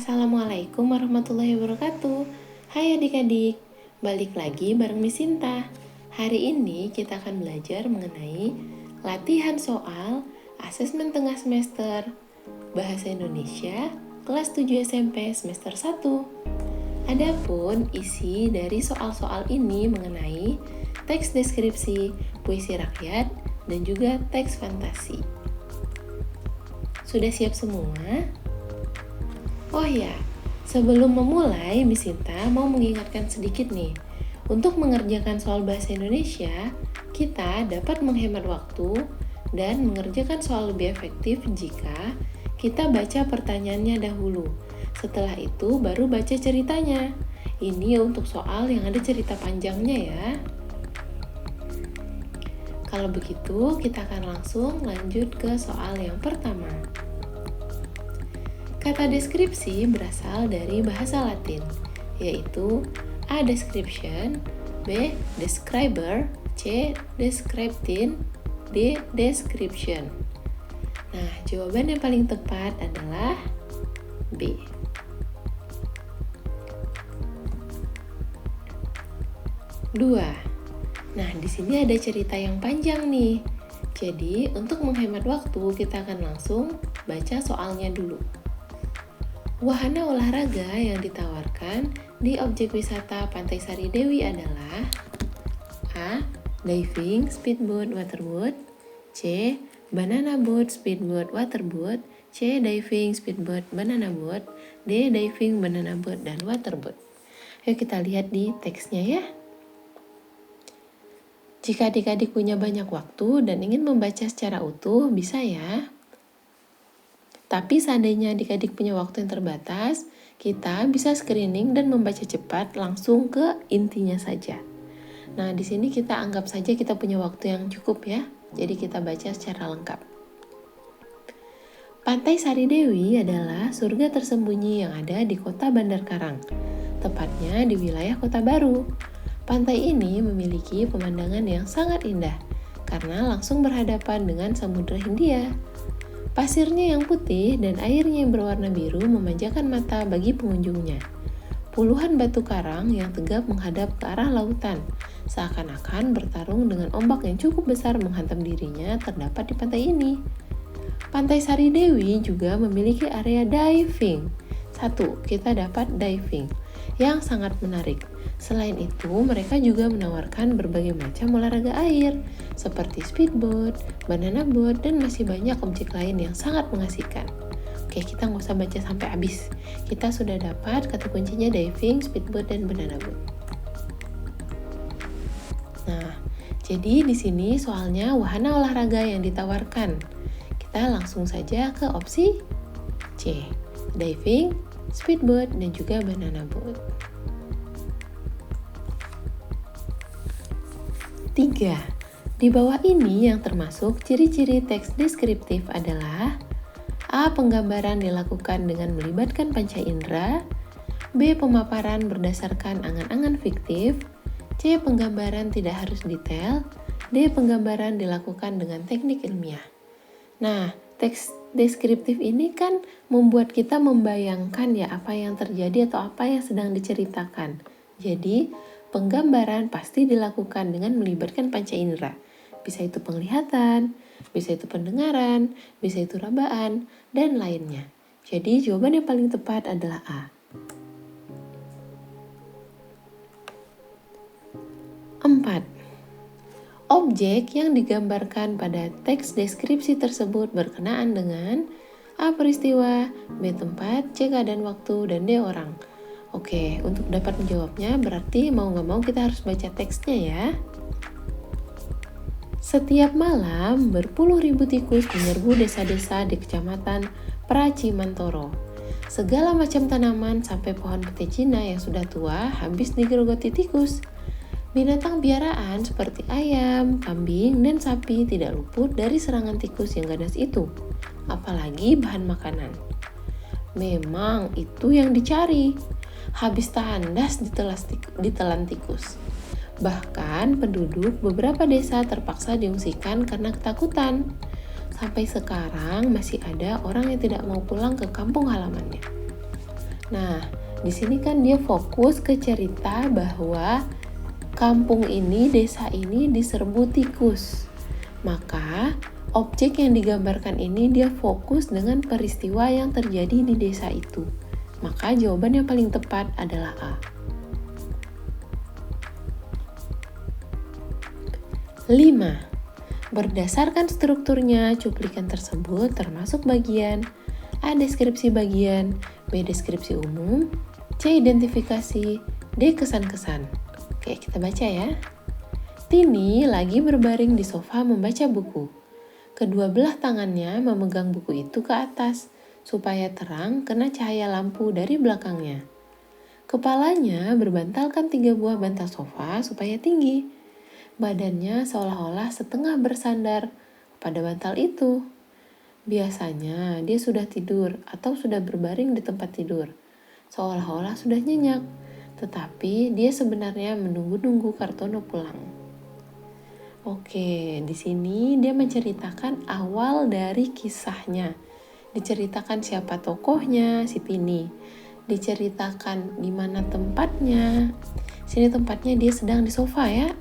Assalamualaikum warahmatullahi wabarakatuh. Hai adik-adik, balik lagi bareng Miss Sinta. Hari ini kita akan belajar mengenai latihan soal asesmen tengah semester Bahasa Indonesia kelas 7 SMP semester 1. Adapun isi dari soal-soal ini mengenai teks deskripsi, puisi rakyat, dan juga teks fantasi. Sudah siap semua? Oh ya, sebelum memulai, Miss Sinta mau mengingatkan sedikit nih. Untuk mengerjakan soal bahasa Indonesia, kita dapat menghemat waktu dan mengerjakan soal lebih efektif jika kita baca pertanyaannya dahulu. Setelah itu baru baca ceritanya. Ini untuk soal yang ada cerita panjangnya ya. Kalau begitu, kita akan langsung lanjut ke soal yang pertama. Kata deskripsi berasal dari bahasa Latin, yaitu A. Description, B. Describer, C. Descriptin, D. Description. Nah, jawaban yang paling tepat adalah B. Dua. Nah, di sini ada cerita yang panjang nih. Jadi, untuk menghemat waktu, kita akan langsung baca soalnya dulu. Wahana olahraga yang ditawarkan di objek wisata Pantai Sari Dewi adalah A. Diving, speedboat, waterboat, C. Banana boat, speedboat, waterboat, C. Diving, speedboat, banana boat, D. Diving, banana boat, dan waterboat. Yuk kita lihat di teksnya ya. Jika adik-adik punya banyak waktu dan ingin membaca secara utuh, bisa ya. Tapi seandainya adik-adik punya waktu yang terbatas, kita bisa screening dan membaca cepat langsung ke intinya saja. Nah, di sini kita anggap saja kita punya waktu yang cukup ya. Jadi kita baca secara lengkap. Pantai Sari Dewi adalah surga tersembunyi yang ada di kota Bandar Karang, tepatnya di wilayah Kota Baru. Pantai ini memiliki pemandangan yang sangat indah karena langsung berhadapan dengan Samudra Hindia. Pasirnya yang putih dan airnya yang berwarna biru memanjakan mata bagi pengunjungnya. Puluhan batu karang yang tegap menghadap ke arah lautan, seakan-akan bertarung dengan ombak yang cukup besar menghantam dirinya terdapat di pantai ini. Pantai Sari Dewi juga memiliki area diving. Kita dapat diving yang sangat menarik. Selain itu, mereka juga menawarkan berbagai macam olahraga air, seperti speedboat, banana boat, dan masih banyak objek lain yang sangat mengasihkan. Oke, kita nggak usah baca sampai habis. Kita sudah dapat kata kuncinya diving, speedboat, dan banana boat. Nah, jadi di sini soalnya wahana olahraga yang ditawarkan. Kita langsung saja ke opsi C, diving, speedboat, dan juga banana boat. 3. Di bawah ini yang termasuk ciri-ciri teks deskriptif adalah A. Penggambaran dilakukan dengan melibatkan panca indera, B. Pemaparan berdasarkan angan-angan fiktif, C. Penggambaran tidak harus detail, D. Penggambaran dilakukan dengan teknik ilmiah. Nah, teks deskriptif ini kan membuat kita membayangkan ya apa yang terjadi atau apa yang sedang diceritakan. Jadi, penggambaran pasti dilakukan dengan melibatkan panca indera. Bisa itu penglihatan, bisa itu pendengaran, bisa itu rabaan, dan lainnya. Jadi jawaban yang paling tepat adalah A. 4. Objek yang digambarkan pada teks deskripsi tersebut berkenaan dengan A. Peristiwa, B. Tempat, C. Keadaan waktu, dan D. Orang. Oke, untuk dapat menjawabnya berarti mau nggak mau kita harus baca teksnya ya. Setiap malam berpuluh ribu tikus menyerbu desa-desa di kecamatan Pracimantoro. Segala macam tanaman sampai pohon pete Cina yang sudah tua habis digerogoti tikus. Binatang piaraan seperti ayam, kambing, dan sapi tidak luput dari serangan tikus yang ganas itu. Apalagi bahan makanan. Memang itu yang dicari. Habis tandas ditelan tikus. Bahkan penduduk beberapa desa terpaksa diungsikan karena ketakutan. Sampai sekarang masih ada orang yang tidak mau pulang ke kampung halamannya. Nah, di sini kan dia fokus ke cerita bahwa kampung ini, desa ini diserbu tikus. Maka, objek yang digambarkan ini dia fokus dengan peristiwa yang terjadi di desa itu. Maka jawaban yang paling tepat adalah A. 5. Berdasarkan strukturnya, cuplikan tersebut termasuk bagian A. Deskripsi bagian, B. Deskripsi umum, C. Identifikasi, D. Kesan-kesan. Oke, kita baca ya. Tini lagi berbaring di sofa membaca buku. Kedua belah tangannya memegang buku itu ke atas, supaya terang kena cahaya lampu dari belakangnya. Kepalanya berbantalkan 3 buah bantal sofa supaya tinggi. Badannya seolah-olah setengah bersandar pada bantal itu. Biasanya dia sudah tidur atau sudah berbaring di tempat tidur, seolah-olah sudah nyenyak, tetapi dia sebenarnya menunggu-nunggu Kartono pulang. Oke, di sini dia menceritakan awal dari kisahnya. Diceritakan siapa tokohnya, si Tini. Diceritakan di mana tempatnya. Sini tempatnya dia sedang di sofa ya.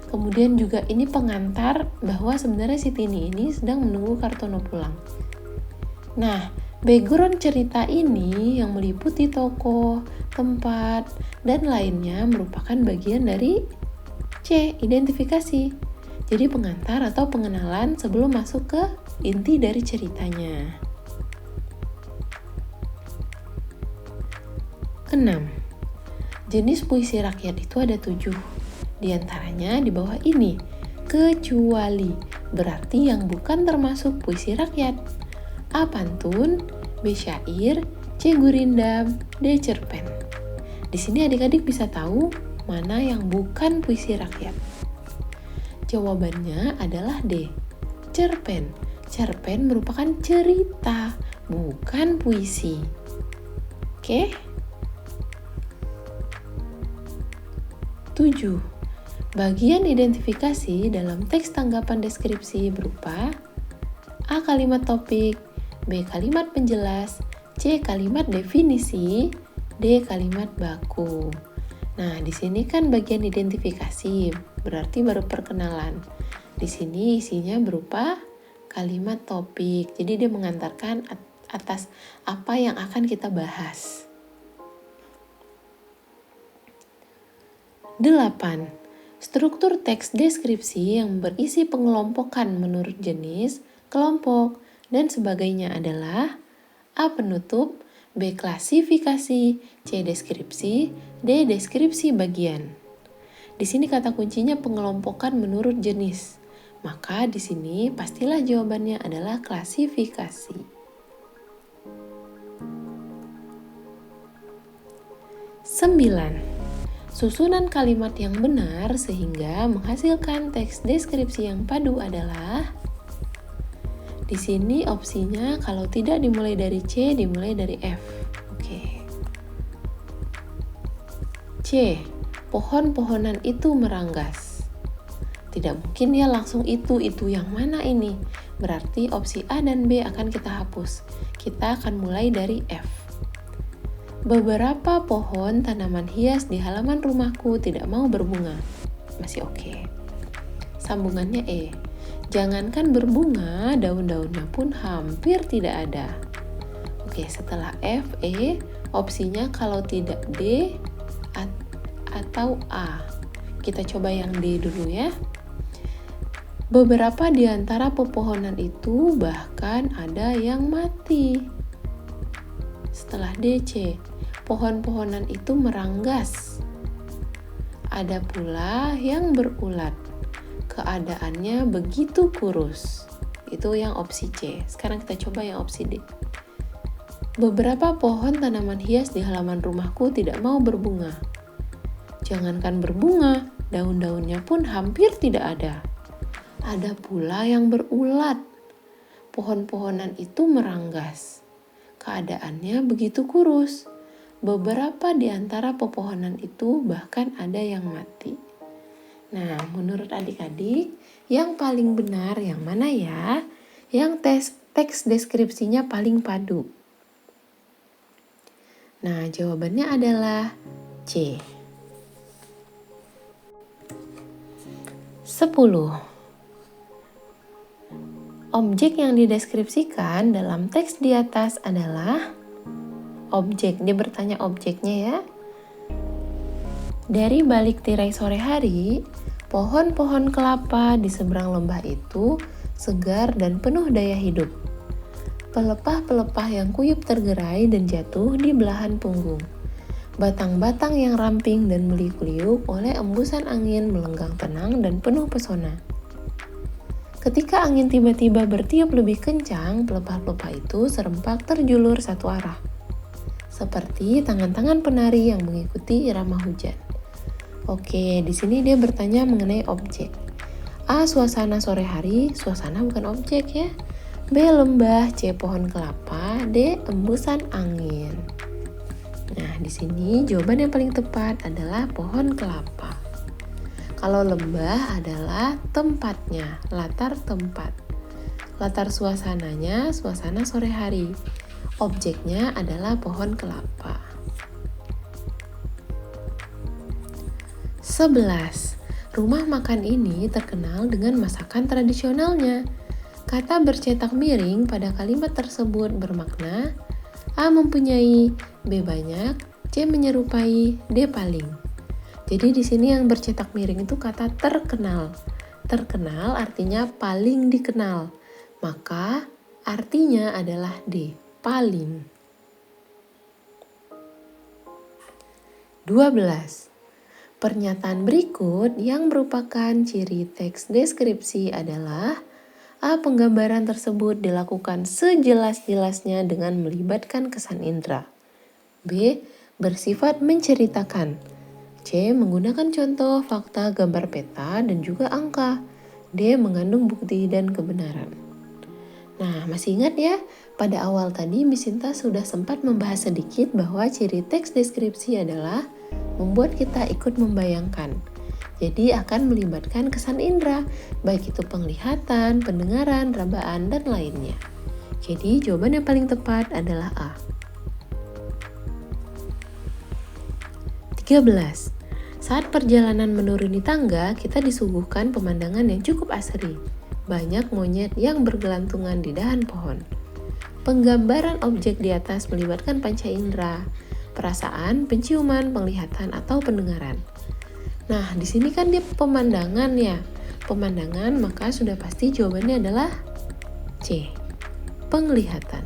Kemudian juga ini pengantar bahwa sebenarnya si Tini ini sedang menunggu Kartono pulang. Nah, background cerita ini yang meliputi tokoh, tempat, dan lainnya merupakan bagian dari C. Identifikasi. Jadi pengantar atau pengenalan sebelum masuk ke inti dari ceritanya. 6. Jenis puisi rakyat itu ada 7. Di antaranya di bawah ini, kecuali berarti yang bukan termasuk puisi rakyat. A. Pantun, B. Syair, C. Gurindam, D. Cerpen. Di sini adik-adik bisa tahu mana yang bukan puisi rakyat. Jawabannya adalah D. Cerpen. Cerpen merupakan cerita, bukan puisi. Oke? 7. Bagian identifikasi dalam teks tanggapan deskripsi berupa A. Kalimat topik, B. Kalimat penjelas, C. Kalimat definisi, D. Kalimat baku. Nah, di sini kan bagian identifikasi, berarti baru perkenalan. Di sini isinya berupa kalimat topik, jadi dia mengantarkan atas apa yang akan kita bahas. 8. Struktur teks deskripsi yang berisi pengelompokan menurut jenis, kelompok, dan sebagainya adalah A. Penutup, B. Klasifikasi, C. Deskripsi, D. Deskripsi bagian. Di sini kata kuncinya pengelompokan menurut jenis. Maka di sini pastilah jawabannya adalah klasifikasi. 9. Susunan kalimat yang benar sehingga menghasilkan teks deskripsi yang padu adalah di sini opsinya kalau tidak dimulai dari C, dimulai dari F. Oke. C. Pohon-pohonan itu meranggas. Tidak mungkin ya langsung itu yang mana ini? Berarti opsi A dan B akan kita hapus. Kita akan mulai dari F. Beberapa pohon tanaman hias di halaman rumahku tidak mau berbunga. Masih oke. Sambungannya E. Jangankan berbunga, daun-daunnya pun hampir tidak ada. Oke, setelah F, E, opsinya kalau tidak D atau A. Kita coba yang D dulu ya. Beberapa di antara pepohonan itu bahkan ada yang mati. Setelah D, C. Pohon-pohonan itu meranggas. Ada pula yang berulat. Keadaannya begitu kurus. Itu yang opsi C. Sekarang kita coba yang opsi D. Beberapa pohon tanaman hias di halaman rumahku tidak mau berbunga. Jangankan berbunga, daun-daunnya pun hampir tidak ada. Ada pula yang berulat. Pohon-pohonan itu meranggas. Keadaannya begitu kurus. Beberapa di antara pepohonan itu bahkan ada yang mati. Nah, menurut adik-adik, yang paling benar yang mana ya? Yang teks deskripsinya paling padu. Nah, jawabannya adalah C. 10. Objek yang dideskripsikan dalam teks di atas adalah objek. Dia bertanya objeknya ya. Dari balik tirai sore hari, pohon-pohon kelapa di seberang lembah itu segar dan penuh daya hidup. Pelepah-pelepah yang kuyup tergerai dan jatuh di belahan punggung. Batang-batang yang ramping dan meliuk-liuk oleh embusan angin melenggang tenang dan penuh pesona. Ketika angin tiba-tiba bertiup lebih kencang, pelepah-pelepah itu serempak terjulur satu arah. Seperti tangan-tangan penari yang mengikuti irama hujan. Oke, di sini dia bertanya mengenai objek. A. Suasana sore hari, suasana bukan objek ya. B. Lembah, C. Pohon kelapa, D. Embusan angin. Nah, di sini jawaban yang paling tepat adalah pohon kelapa. Kalau lembah adalah tempatnya, latar tempat. Latar suasananya, suasana sore hari. Objeknya adalah pohon kelapa. 11. Rumah makan ini terkenal dengan masakan tradisionalnya. Kata bercetak miring pada kalimat tersebut bermakna A. Mempunyai, B. Banyak, C. Menyerupai, D. Paling. Jadi di sini yang bercetak miring itu kata terkenal. Terkenal artinya paling dikenal. Maka artinya adalah D. Paling. 12. Pernyataan berikut yang merupakan ciri teks deskripsi adalah A. Penggambaran tersebut dilakukan sejelas-jelasnya dengan melibatkan kesan indera. B. Bersifat menceritakan. C. Menggunakan contoh, fakta, gambar peta, dan juga angka. D. Mengandung bukti dan kebenaran. Nah, masih ingat ya? Pada awal tadi Miss Sinta sudah sempat membahas sedikit bahwa ciri teks deskripsi adalah membuat kita ikut membayangkan. Jadi akan melibatkan kesan indera, baik itu penglihatan, pendengaran, rabaan, dan lainnya. Jadi jawaban yang paling tepat adalah A. 13. Saat perjalanan menuruni tangga, kita disuguhkan pemandangan yang cukup asri. Banyak monyet yang bergelantungan di dahan pohon. Penggambaran objek di atas melibatkan panca indera, perasaan, penciuman, penglihatan, atau pendengaran. Nah, di sini kan dia pemandangan ya. Pemandangan, maka sudah pasti jawabannya adalah C. Penglihatan.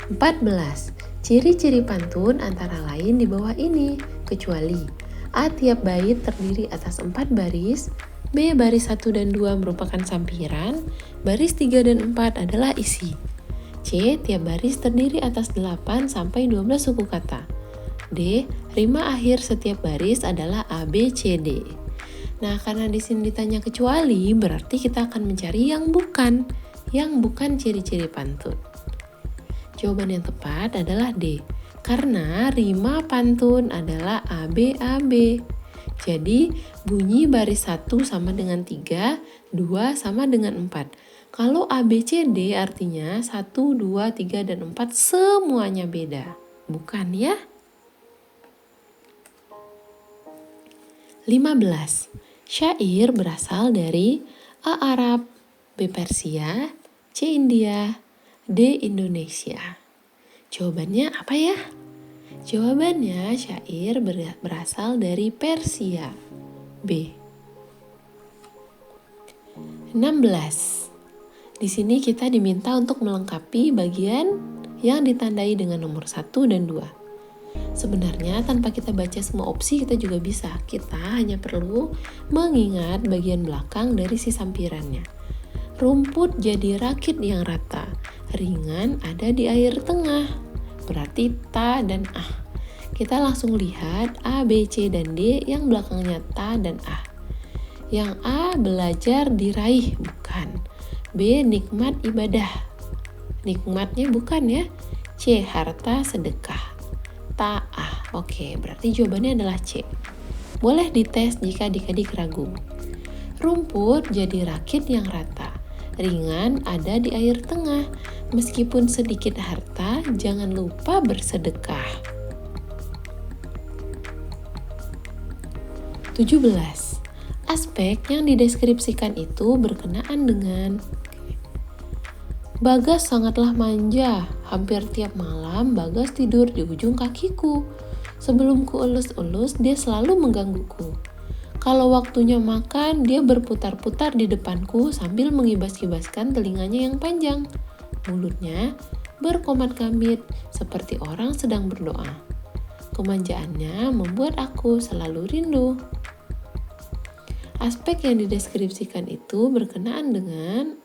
14. Ciri-ciri pantun antara lain di bawah ini, kecuali A. Tiap bait terdiri atas 4 baris, B. Baris 1 dan 2 merupakan sampiran, baris 3 dan 4 adalah isi. C. Tiap baris terdiri atas 8 sampai 12 suku kata. D. Rima akhir setiap baris adalah A, B, C, D. Nah, karena di sini ditanya kecuali, berarti kita akan mencari yang bukan ciri-ciri pantun. Jawaban yang tepat adalah D, karena rima pantun adalah A, B, A, B. Jadi, bunyi baris 1 sama dengan 3, 2 sama dengan 4. Kalau A, B, C, D artinya 1, 2, 3, dan 4 semuanya beda. Bukan ya? 15. Syair berasal dari A. Arab, B. Persia, C. India, D. Indonesia. Jawabannya apa ya? Jawabannya syair berasal dari Persia, B. 16. Di sini kita diminta untuk melengkapi bagian yang ditandai dengan nomor 1 dan 2. Sebenarnya tanpa kita baca semua opsi kita juga bisa. Kita hanya perlu mengingat bagian belakang dari si sampirannya. Rumput jadi rakit yang rata, ringan ada di air tengah. Berarti ta dan ah. Kita langsung lihat A, B, C, dan D yang belakangnya ta dan ah. Yang A belajar diraih, bukan. B nikmat ibadah. Nikmatnya bukan ya. C harta sedekah. Ta'ah. Oke, berarti jawabannya adalah C. Boleh dites jika adik-adik ragu. Rumput jadi rakit yang rata, Ringan ada di air tengah. Meskipun sedikit harta, jangan lupa bersedekah. 17. Aspek yang dideskripsikan itu berkenaan dengan Bagas sangatlah manja. Hampir tiap malam Bagas tidur di ujung kakiku. Sebelum kuelus-elus, dia selalu menggangguku. Kalau waktunya makan, dia berputar-putar di depanku sambil mengibas-ibaskan telinganya yang panjang. Mulutnya berkomat-kamit seperti orang sedang berdoa. Kemanjaannya membuat aku selalu rindu. Aspek yang dideskripsikan itu berkenaan dengan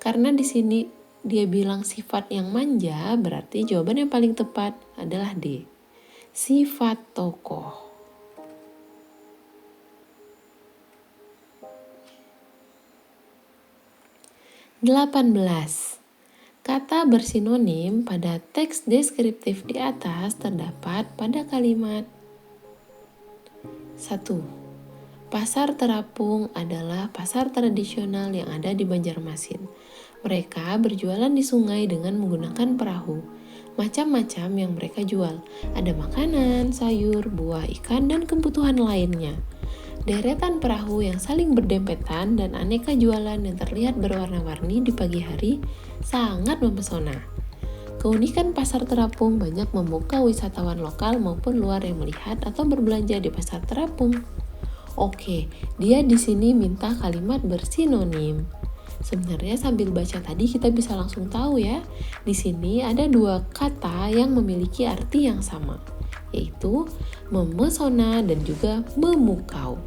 karena di sini dia bilang sifat yang manja, berarti jawaban yang paling tepat adalah D. Sifat tokoh. 18. Kata bersinonim pada teks deskriptif di atas terdapat pada kalimat 1. Pasar terapung adalah pasar tradisional yang ada di Banjarmasin. Mereka berjualan di sungai dengan menggunakan perahu. Macam-macam yang mereka jual. Ada makanan, sayur, buah, ikan, dan kebutuhan lainnya. Deretan perahu yang saling berdempetan dan aneka jualan yang terlihat berwarna-warni di pagi hari sangat mempesona. Keunikan pasar terapung banyak membuka wisatawan lokal maupun luar yang melihat atau berbelanja di pasar terapung. Dia di sini minta kalimat bersinonim. Sebenarnya sambil baca tadi kita bisa langsung tahu ya. Di sini ada dua kata yang memiliki arti yang sama, yaitu memesona dan juga memukau.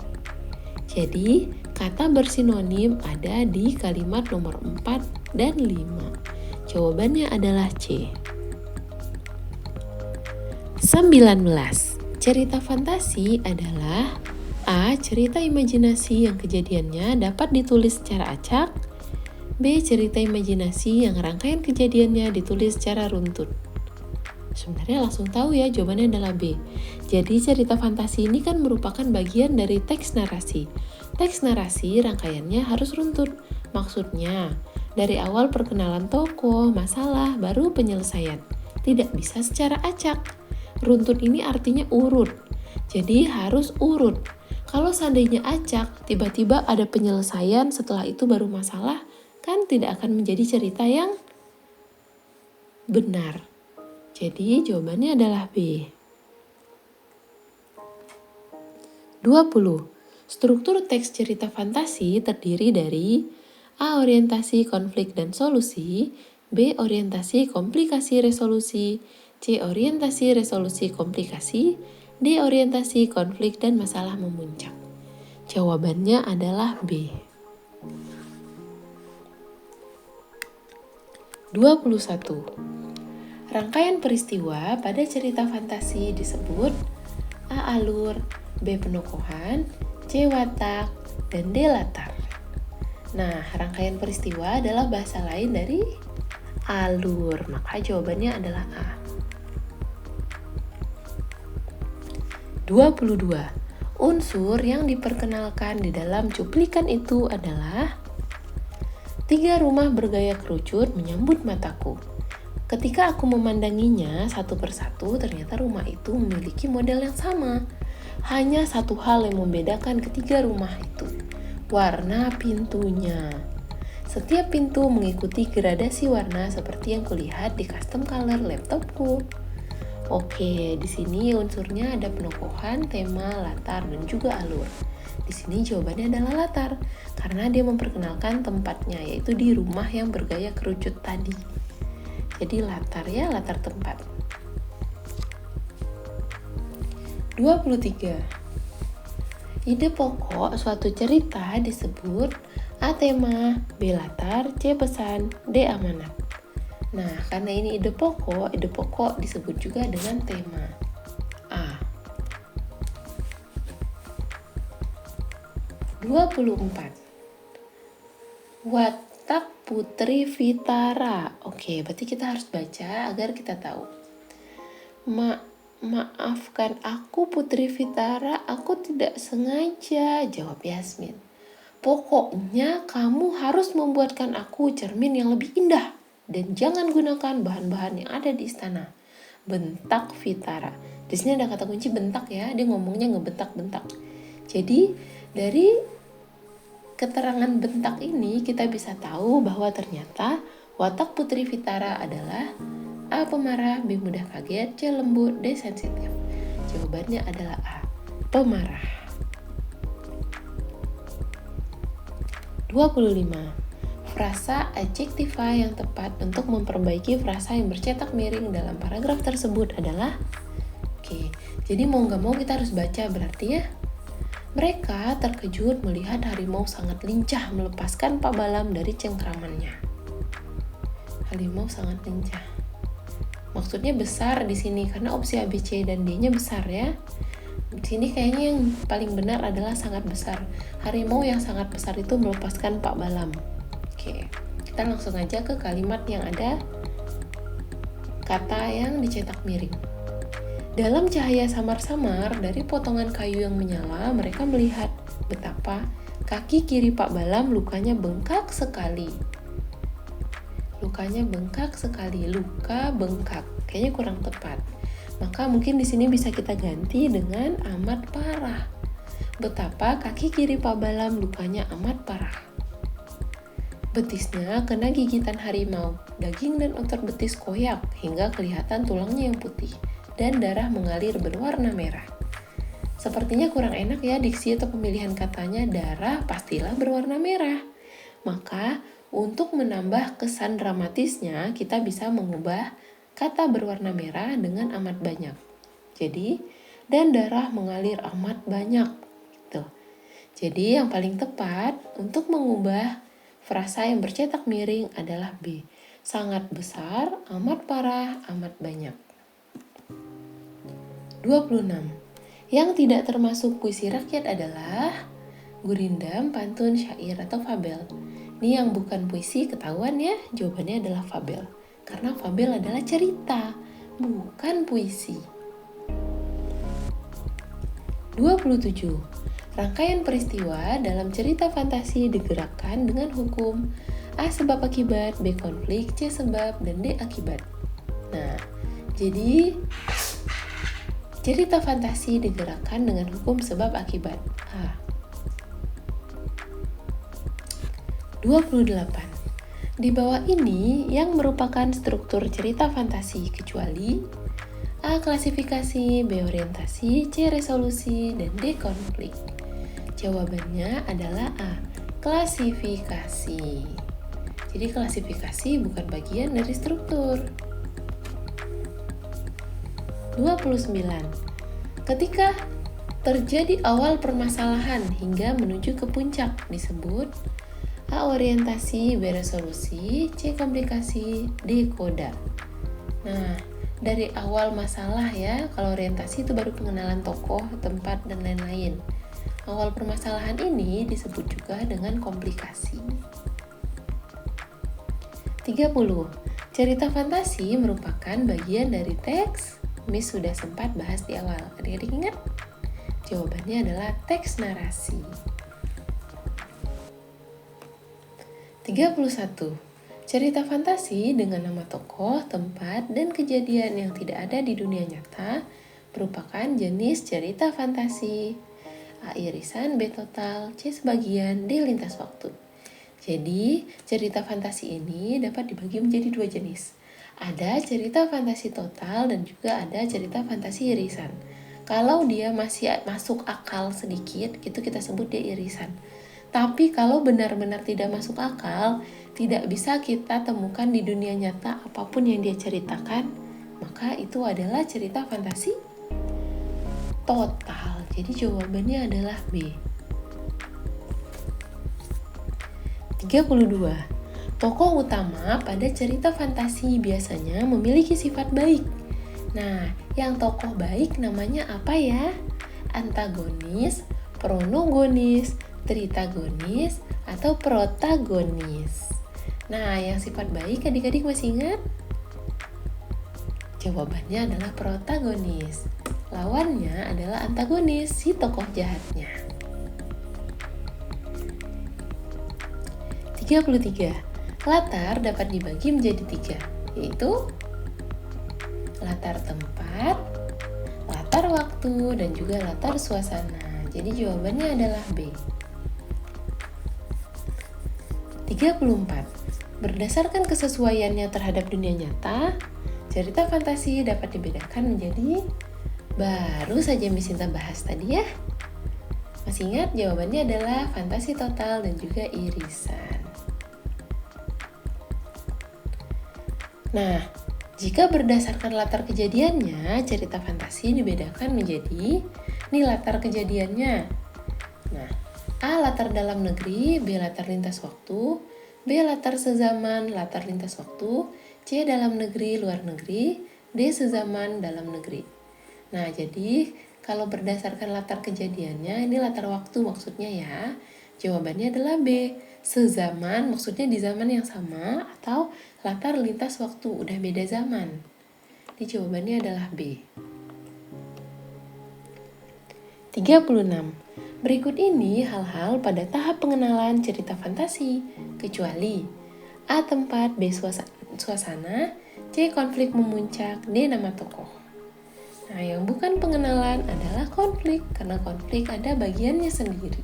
Jadi, kata bersinonim ada di kalimat nomor 4 dan 5. Jawabannya adalah C. 19. Cerita fantasi adalah A. Cerita imajinasi yang kejadiannya dapat ditulis secara acak. B. Cerita imajinasi yang rangkaian kejadiannya ditulis secara runtut. Sebenarnya langsung tahu ya, jawabannya adalah B. Jadi cerita fantasi ini kan merupakan bagian dari teks narasi. Teks narasi rangkaiannya harus runtut. Maksudnya, dari awal perkenalan tokoh, masalah, baru penyelesaian. Tidak bisa secara acak. Runtut ini artinya urut. Jadi harus urut. Kalau seandainya acak, tiba-tiba ada penyelesaian, setelah itu baru masalah, kan tidak akan menjadi cerita yang benar. Jadi jawabannya adalah B. 20. Struktur teks cerita fantasi terdiri dari A. Orientasi konflik dan solusi, B. Orientasi komplikasi resolusi, C. Orientasi resolusi komplikasi, D. Orientasi konflik dan masalah memuncak. Jawabannya adalah B. 21. Rangkaian peristiwa pada cerita fantasi disebut A. Alur, B. Penokohan, C. Watak, dan D. Latar. Nah, rangkaian peristiwa adalah bahasa lain dari alur, maka jawabannya adalah A. 22. Unsur yang diperkenalkan di dalam cuplikan itu adalah 3 rumah bergaya kerucut menyambut mataku. Ketika aku memandanginya satu persatu, ternyata rumah itu memiliki model yang sama. Hanya satu hal yang membedakan ketiga rumah itu, warna pintunya. Setiap pintu mengikuti gradasi warna seperti yang kulihat di custom color laptopku. Di sini unsurnya ada penokohan, tema, latar, dan juga alur. Di sini jawabannya adalah latar, karena dia memperkenalkan tempatnya, yaitu di rumah yang bergaya kerucut tadi. Jadi latar ya, latar tempat. 23. Ide pokok suatu cerita disebut A. Tema, B. Latar, C. Pesan, D. Amanat. Nah, karena ini ide pokok disebut juga dengan tema. A. 24. Watak Putri Vitara. Berarti kita harus baca agar kita tahu. Maafkan aku Putri Vitara, aku tidak sengaja, jawab Yasmin. Pokoknya kamu harus membuatkan aku cermin yang lebih indah dan jangan gunakan bahan-bahan yang ada di istana. Bentak Vitara. Di sini ada kata kunci bentak ya, dia ngomongnya ngebentak-bentak. Jadi dari keterangan bentak ini kita bisa tahu bahwa ternyata watak Putri Vitara adalah A. Pemarah, B. Mudah kaget, C. Lembut, D. Sensitif. Jawabannya adalah A. Pemarah. 25. Frasa adjektiva yang tepat untuk memperbaiki frasa yang bercetak miring dalam paragraf tersebut adalah jadi mau nggak mau kita harus baca berarti ya. Mereka terkejut melihat harimau sangat lincah melepaskan Pak Balam dari cengkramannya. Harimau sangat lincah. Maksudnya besar di sini karena opsi A, B, C, dan D-nya besar ya. Di sini kayaknya yang paling benar adalah sangat besar. Harimau yang sangat besar itu melepaskan Pak Balam. Kita langsung aja ke kalimat yang ada kata yang dicetak miring. Dalam cahaya samar-samar dari potongan kayu yang menyala, mereka melihat betapa kaki kiri Pak Balam lukanya bengkak sekali. Lukanya bengkak sekali, luka bengkak. Kayaknya kurang tepat. Maka mungkin di sini bisa kita ganti dengan amat parah. Betapa kaki kiri Pak Balam lukanya amat parah. Betisnya kena gigitan harimau. Daging dan otot betis koyak hingga kelihatan tulangnya yang putih dan darah mengalir berwarna merah. Sepertinya kurang enak ya diksi atau pemilihan katanya darah pastilah berwarna merah. Maka untuk menambah kesan dramatisnya kita bisa mengubah kata berwarna merah dengan amat banyak. Jadi, dan darah mengalir amat banyak. Gitu. Jadi, yang paling tepat untuk mengubah frasa yang bercetak miring adalah B. Sangat besar, amat parah, amat banyak. 26. Yang tidak termasuk puisi rakyat adalah gurindam, pantun, syair, atau fabel. Ini yang bukan puisi ketahuan ya, jawabannya adalah fabel. Karena fabel adalah cerita, bukan puisi. 27. Rangkaian peristiwa dalam cerita fantasi digerakkan dengan hukum A. Sebab akibat, B. Konflik, C. Sebab, dan D. Akibat. Nah, jadi cerita fantasi digerakkan dengan hukum sebab akibat. 28. Di bawah ini yang merupakan struktur cerita fantasi kecuali A. Klasifikasi, B. Orientasi, C. Resolusi, dan D. Konflik. Jawabannya adalah A. Klasifikasi. Jadi klasifikasi bukan bagian dari struktur. 29. Ketika terjadi awal permasalahan hingga menuju ke puncak disebut A. Orientasi, B. Resolusi, C. Komplikasi, D. Koda. Nah, dari awal masalah ya, kalau orientasi itu baru pengenalan tokoh, tempat, dan lain-lain. Awal permasalahan ini disebut juga dengan komplikasi. 30. Cerita fantasi merupakan bagian dari teks. Miss sudah sempat bahas di awal. Adik-adik ingat? Jawabannya adalah teks narasi. 31. Cerita fantasi dengan nama tokoh, tempat, dan kejadian yang tidak ada di dunia nyata merupakan jenis cerita fantasi. A. Irisan, B. Total, C. Sebagian, D. Lintas waktu. Jadi, cerita fantasi ini dapat dibagi menjadi dua jenis. Ada cerita fantasi total dan juga ada cerita fantasi irisan. Kalau dia masih masuk akal sedikit, itu kita sebut dia irisan. Tapi kalau benar-benar tidak masuk akal, tidak bisa kita temukan di dunia nyata apapun yang dia ceritakan, maka itu adalah cerita fantasi total. Jadi jawabannya adalah B. 32. Tokoh utama pada cerita fantasi biasanya memiliki sifat baik. Nah, yang tokoh baik namanya apa ya? Antagonis, pronogonis, tritagonis, atau protagonis. Nah, yang sifat baik adik-adik masih ingat? Jawabannya adalah protagonis. Lawannya adalah antagonis, si tokoh jahatnya. 33. Latar dapat dibagi menjadi 3, yaitu latar tempat, latar waktu, dan juga latar suasana. Jadi jawabannya adalah B. 34. Berdasarkan kesesuaiannya terhadap dunia nyata, cerita fantasi dapat dibedakan menjadi, baru saja Miss Sinta bahas tadi ya. Masih ingat jawabannya adalah fantasi total dan juga irisan. Nah, jika berdasarkan latar kejadiannya, cerita fantasi dibedakan menjadi, ini latar kejadiannya. Nah, A. Latar dalam negeri, B. Latar lintas waktu, B. Latar sezaman, latar lintas waktu, C. Dalam negeri, luar negeri, D. Sezaman, dalam negeri. Nah, jadi kalau berdasarkan latar kejadiannya, ini latar waktu maksudnya ya. Jawabannya adalah B. Sezaman maksudnya di zaman yang sama, atau latar lintas waktu udah beda zaman. Jadi jawabannya adalah B. 36. Berikut ini hal-hal pada tahap pengenalan cerita fantasi, kecuali A. Tempat, B. Suasana, C. Konflik memuncak, D. Nama tokoh. Nah, yang bukan pengenalan adalah konflik, karena konflik ada bagiannya sendiri.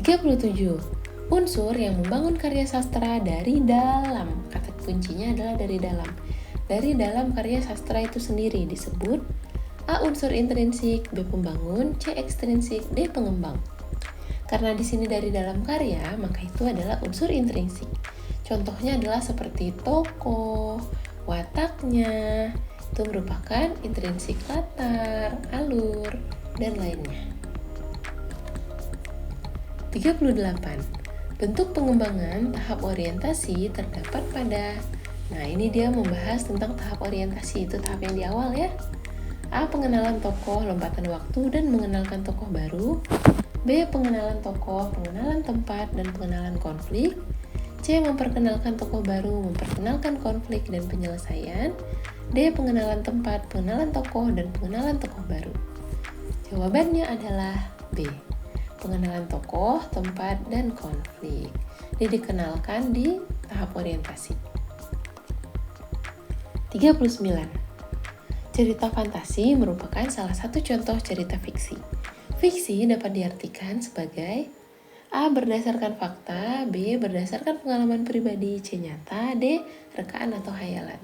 37. Unsur yang membangun karya sastra dari dalam. Kata kuncinya adalah dari dalam. Dari dalam karya sastra itu sendiri disebut A. Unsur intrinsik, B. Pembangun, C. Ekstrinsik, D. Pengembang. Karena di sini dari dalam karya, maka itu adalah unsur intrinsik. Contohnya adalah seperti tokoh, wataknya, itu merupakan intrinsik latar, alur, dan lainnya. 38. Bentuk pengembangan tahap orientasi terdapat pada, nah ini dia membahas tentang tahap orientasi, itu tahap yang di awal ya. A. Pengenalan tokoh, lompatan waktu, dan mengenalkan tokoh baru. B. Pengenalan tokoh, pengenalan tempat, dan pengenalan konflik. C. Memperkenalkan tokoh baru, memperkenalkan konflik dan penyelesaian. D. Pengenalan tempat, pengenalan tokoh, dan pengenalan tokoh baru. Jawabannya adalah B. Pengenalan tokoh, tempat, dan konflik. Ini dikenalkan di tahap orientasi. 39. Cerita fantasi merupakan salah satu contoh cerita fiksi. Fiksi dapat diartikan sebagai A. Berdasarkan fakta, B. Berdasarkan pengalaman pribadi, C. Nyata, D. Rekaan atau hayalan.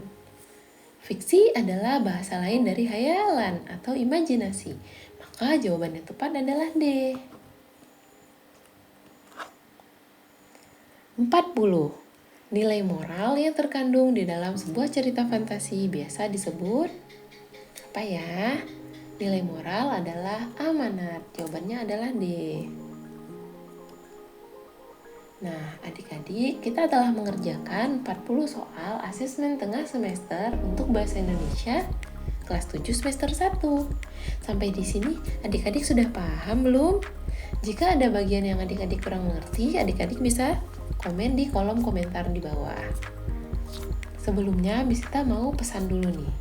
Fiksi adalah bahasa lain dari hayalan atau imajinasi. Maka jawaban yang tepat adalah D. 40. Nilai moral yang terkandung di dalam sebuah cerita fantasi biasa disebut apa ya? Nilai moral adalah amanat. Jawabannya adalah D. Nah, adik-adik, kita telah mengerjakan 40 soal asesmen tengah semester untuk Bahasa Indonesia kelas 7 semester 1. Sampai di sini adik-adik sudah paham belum? Jika ada bagian yang adik-adik kurang mengerti, adik-adik bisa komen di kolom komentar di bawah. Sebelumnya, Miss Sinta mau pesan dulu nih.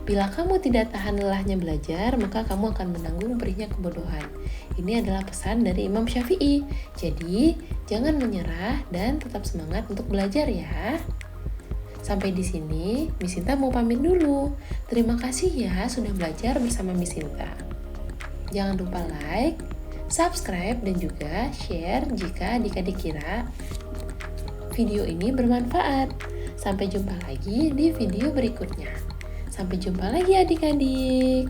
Bila kamu tidak tahan lelahnya belajar, maka kamu akan menanggung perihnya kebodohan. Ini adalah pesan dari Imam Syafi'i. Jadi, jangan menyerah dan tetap semangat untuk belajar ya. Sampai di sini, Miss Sinta mau pamit dulu. Terima kasih ya sudah belajar bersama Miss Sinta. Jangan lupa like, subscribe, dan juga share jika adik-adik kira video ini bermanfaat. Sampai jumpa lagi di video berikutnya. Sampai jumpa lagi adik-adik.